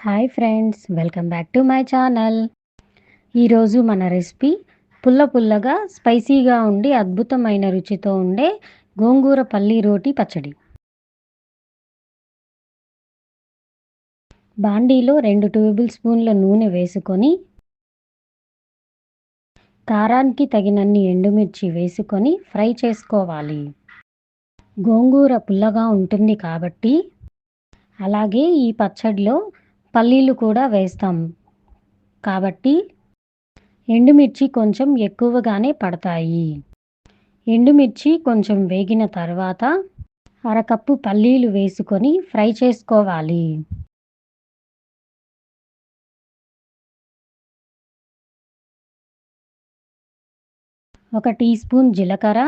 Hi friends, welcome back to my channel. ఈరోజు మన recipe పుల్లగా స్పైసీగా ఉండి అద్భుతమైన రుచితో ఉండే గోంగూర పల్లి రోటి పచ్చడి. బాండీలో 2 టేబుల్ స్పూన్ల నూనె వేసుకొని కారానికి తగినన్ని ఎండుమిర్చి వేసుకొని ఫ్రై చేసుకోవాలి. గోంగూర పుల్లగా ఉంటుంది కాబట్టి అలాగే ఈ పచ్చడిలో పల్లీలు కూడా వేస్తాం కాబట్టి ఎండుమిర్చి కొంచెం ఎక్కువగానే పడతాయి. ఎండుమిర్చి కొంచెం వేగిన తర్వాత అరకప్పు పల్లీలు వేసుకొని ఫ్రై చేసుకోవాలి. ఒక టీ స్పూన్ జీలకర్ర,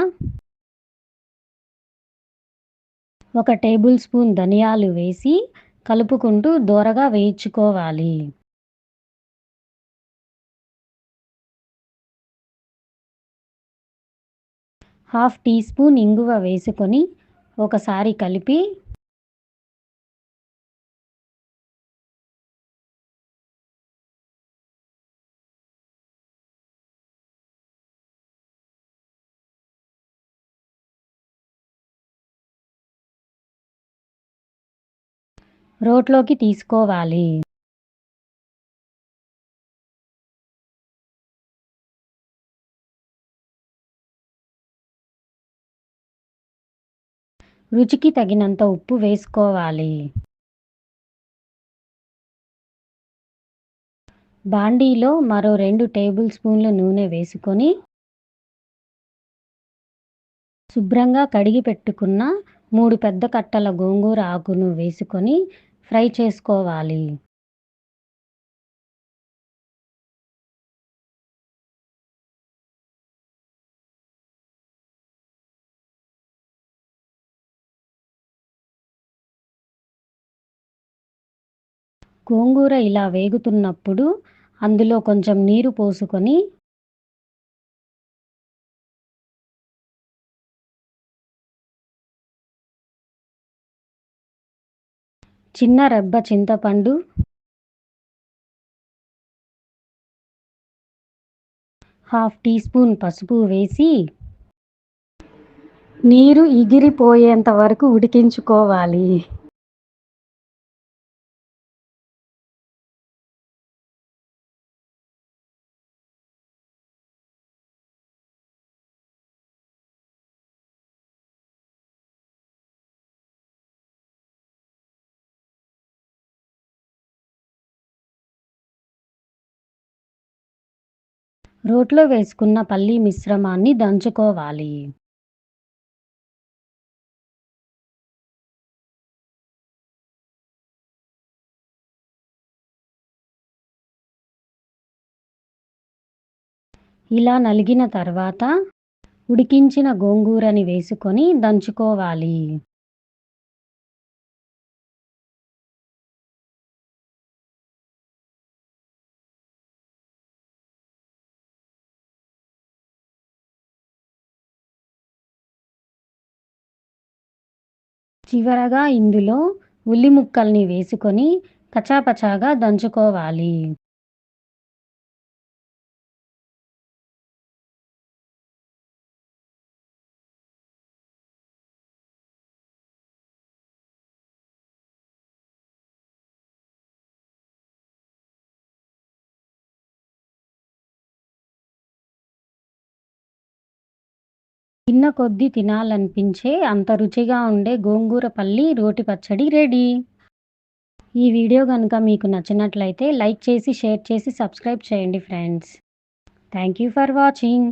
ఒక టేబుల్ స్పూన్ ధనియాలు వేసి కలుపుకుంటూ దోరగా వేయించుకోవాలి. హాఫ్ టీ స్పూన్ ఇంగువ వేసుకొని ఒకసారి కలిపి రోట్లోకి తీసుకోవాలి. రుచికి తగినంత ఉప్పు వేసుకోవాలి. బాండీలో మరో 2 టేబుల్ స్పూన్ల నూనె వేసుకొని శుభ్రంగా కడిగి పెట్టుకున్న 3 పెద్ద కట్టల గోంగూర ఆకును వేసుకొని ఫ్రై చేసుకోవాలి. గోంగూర ఇలా వేగుతున్నప్పుడు అందులో కొంచెం నీరు పోసుకొని చిన్న రెబ్బ చింతపండు, హాఫ్ టీ స్పూన్ పసుపు వేసి నీరు ఎగిరిపోయేంత వరకు ఉడికించుకోవాలి. రోట్లో వేసుకున్న పల్లి మిశ్రమాన్ని దంచుకోవాలి. ఇలా నలిగిన తర్వాత ఉడికించిన గోంగూరని వేసుకొని దంచుకోవాలి. చివరగా ఇందులో ఉల్లి ముక్కల్ని వేసుకొని కచాపచాగా దంచుకోవాలి. తిన్న కొద్దీ తినాలనిపించే అంత రుచిగా ఉండే గోంగూర పల్లి రోటి పచ్చడి రెడీ. ఈ వీడియో గనుక మీకు నచ్చినట్లయితే లైక్ చేసి, షేర్ చేసి, సబ్స్క్రైబ్ చేయండి friends. Thank you for watching.